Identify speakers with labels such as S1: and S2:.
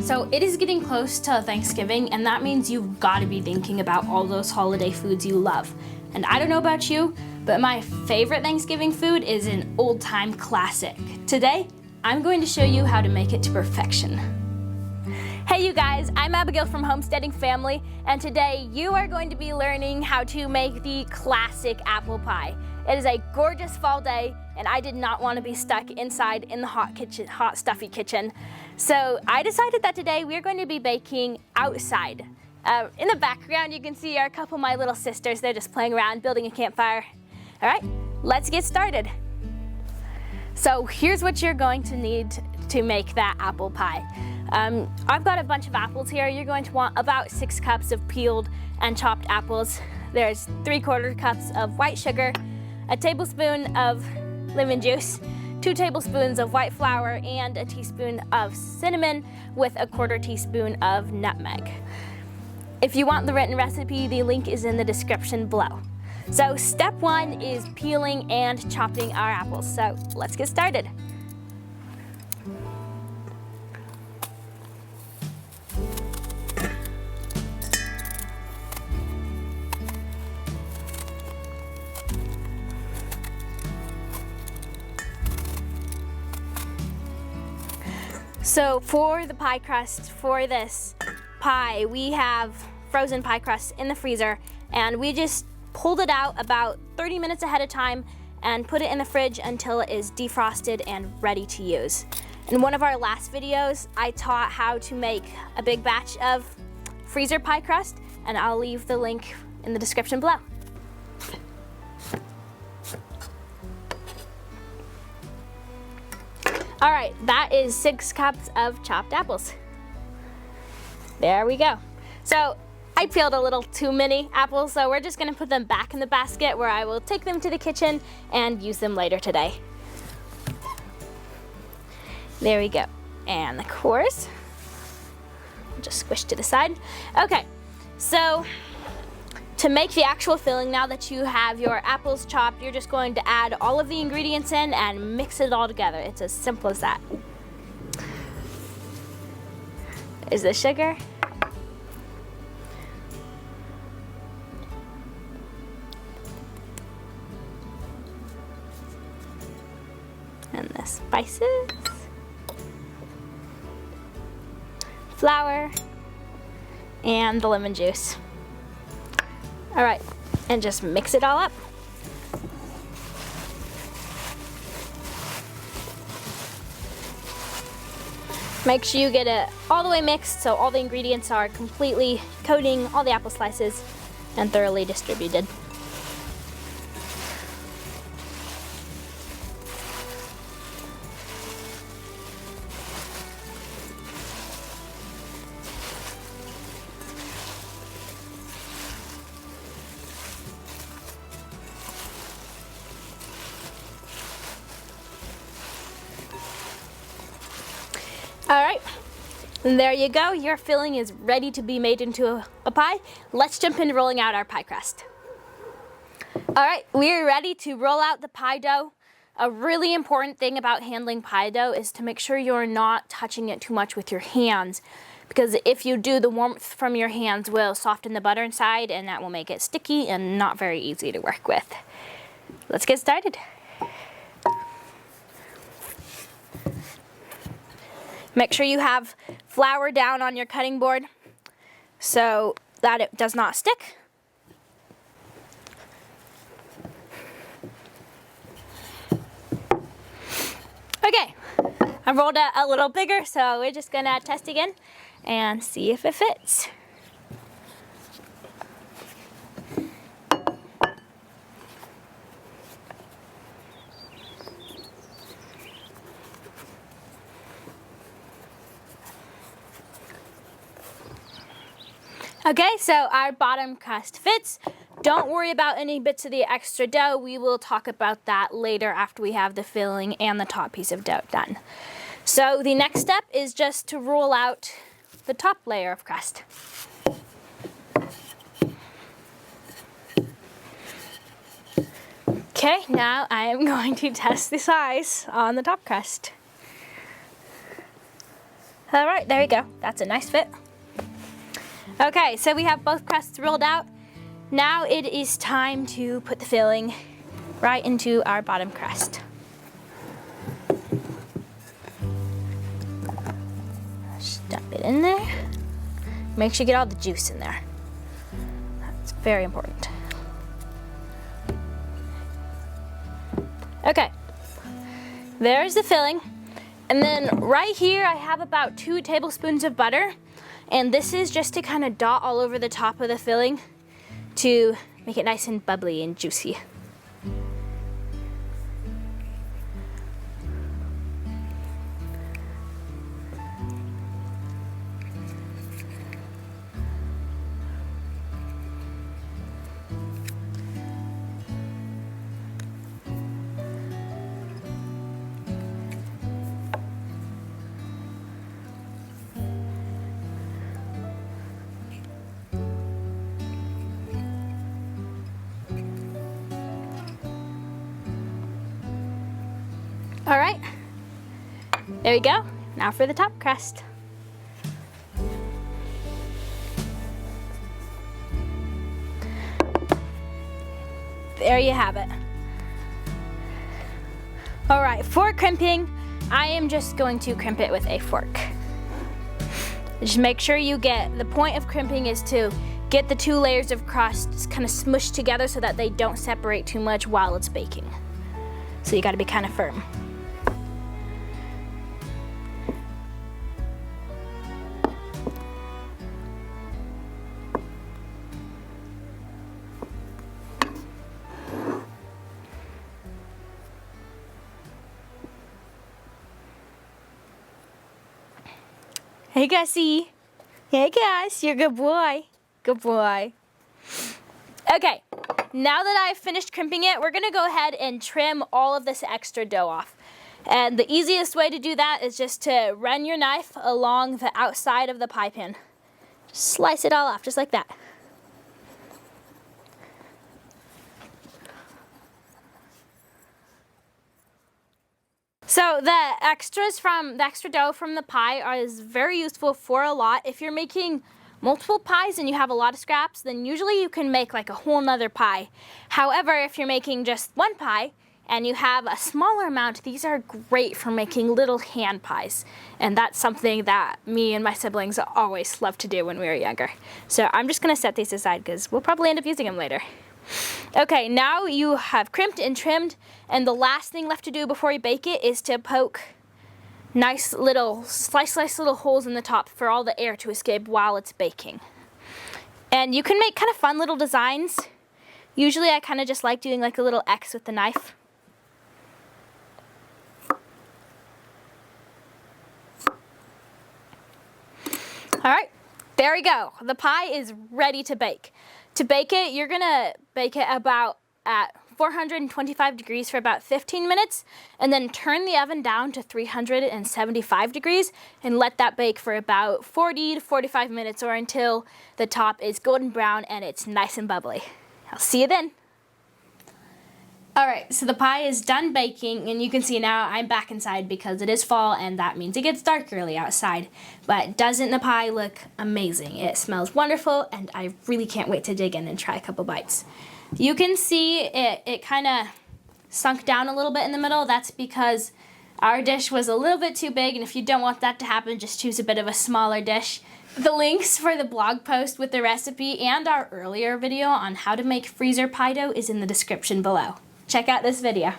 S1: So it is getting close to Thanksgiving, and that means you've got to be thinking about all those holiday foods you love. And I don't know about you, but my favorite Thanksgiving food is an old-time classic. Today, I'm going to show you how to make it to perfection. Hey you guys, I'm Abigail from Homesteading Family, and today you are going to be learning how to make the classic apple pie. It is a gorgeous fall day, and I did not want to be stuck inside in the hot stuffy kitchen. So I decided that today we are going to be baking outside. In the background you can see a couple of my little sisters. They're just playing around, building a campfire. All right, let's get started. So here's what you're going to need to make that apple pie. I've got a bunch of apples here. You're going to want about 6 cups of peeled and chopped apples. There's 3/4 cups of white sugar, a tablespoon of lemon juice, 2 tablespoons of white flour, and a teaspoon of cinnamon with a 1/4 teaspoon of nutmeg. If you want the written recipe, the link is in the description below. So step 1 is peeling and chopping our apples. So let's get started. So for the pie crust for this pie, we have frozen pie crust in the freezer, and we just pulled it out about 30 minutes ahead of time and put it in the fridge until it is defrosted and ready to use. In one of our last videos, I taught how to make a big batch of freezer pie crust, and I'll leave the link in the description below. All right, that is 6 cups of chopped apples. There we go. So I peeled a little too many apples, so we're just gonna put them back in the basket where I will take them to the kitchen and use them later today. There we go. And the cores, just squish to the side. Okay, so to make the actual filling, now that you have your apples chopped, you're just going to add all of the ingredients in and mix it all together. It's as simple as that. Is the sugar. And the spices. Flour. And the lemon juice. All right, and just mix it all up. Make sure you get it all the way mixed so all the ingredients are completely coating all the apple slices and thoroughly distributed. All right, and there you go. Your filling is ready to be made into a pie. Let's jump into rolling out our pie crust. All right, we're ready to roll out the pie dough. A really important thing about handling pie dough is to make sure you're not touching it too much with your hands, because if you do, the warmth from your hands will soften the butter inside, and that will make it sticky and not very easy to work with. Let's get started. Make sure you have flour down on your cutting board so that it does not stick. Okay, I rolled it a little bigger, so we're just gonna test again and see if it fits. Okay, so our bottom crust fits. Don't worry about any bits of the extra dough. We will talk about that later after we have the filling and the top piece of dough done. So the next step is just to roll out the top layer of crust. Okay, now I am going to test the size on the top crust. All right, there we go. That's a nice fit. Okay, so we have both crusts rolled out. Now it is time to put the filling right into our bottom crust. Just dump it in there. Make sure you get all the juice in there. That's very important. Okay, there's the filling. And then right here I have about 2 tablespoons of butter. And this is just to kind of dot all over the top of the filling to make it nice and bubbly and juicy. All right, there we go. Now for the top crust. There you have it. All right, for crimping, I am just going to crimp it with a fork. Just make sure you get, the point of crimping is to get the 2 layers of crust kind of smushed together so that they don't separate too much while it's baking. So you gotta be kind of firm. Hey Gussie. Hey Gus, you're a good boy. Good boy. Okay, now that I've finished crimping it, we're gonna go ahead and trim all of this extra dough off. And the easiest way to do that is just to run your knife along the outside of the pie pan. Just slice it all off, just like that. So the extra dough from the pie is very useful for a lot. If you're making multiple pies and you have a lot of scraps, then usually you can make like a whole nother pie. However, if you're making just one pie and you have a smaller amount, these are great for making little hand pies. And that's something that me and my siblings always loved to do when we were younger. So I'm just gonna set these aside because we'll probably end up using them later. Okay, now you have crimped and trimmed, and the last thing left to do before you bake it is to poke nice little, slice little holes in the top for all the air to escape while it's baking. And you can make kind of fun little designs. Usually I kind of just like doing like a little X with the knife. All right, there we go. The pie is ready to bake. To bake it, you're gonna bake it about at 425 degrees for about 15 minutes, and then turn the oven down to 375 degrees and let that bake for about 40 to 45 minutes or until the top is golden brown and it's nice and bubbly. I'll see you then. All right, so the pie is done baking, and you can see now I'm back inside because it is fall and that means it gets dark early outside. But doesn't the pie look amazing? It smells wonderful, and I really can't wait to dig in and try a couple bites. You can see it kind of sunk down a little bit in the middle. That's because our dish was a little bit too big, and if you don't want that to happen, just choose a bit of a smaller dish. The links for the blog post with the recipe and our earlier video on how to make freezer pie dough is in the description below. Check out this video.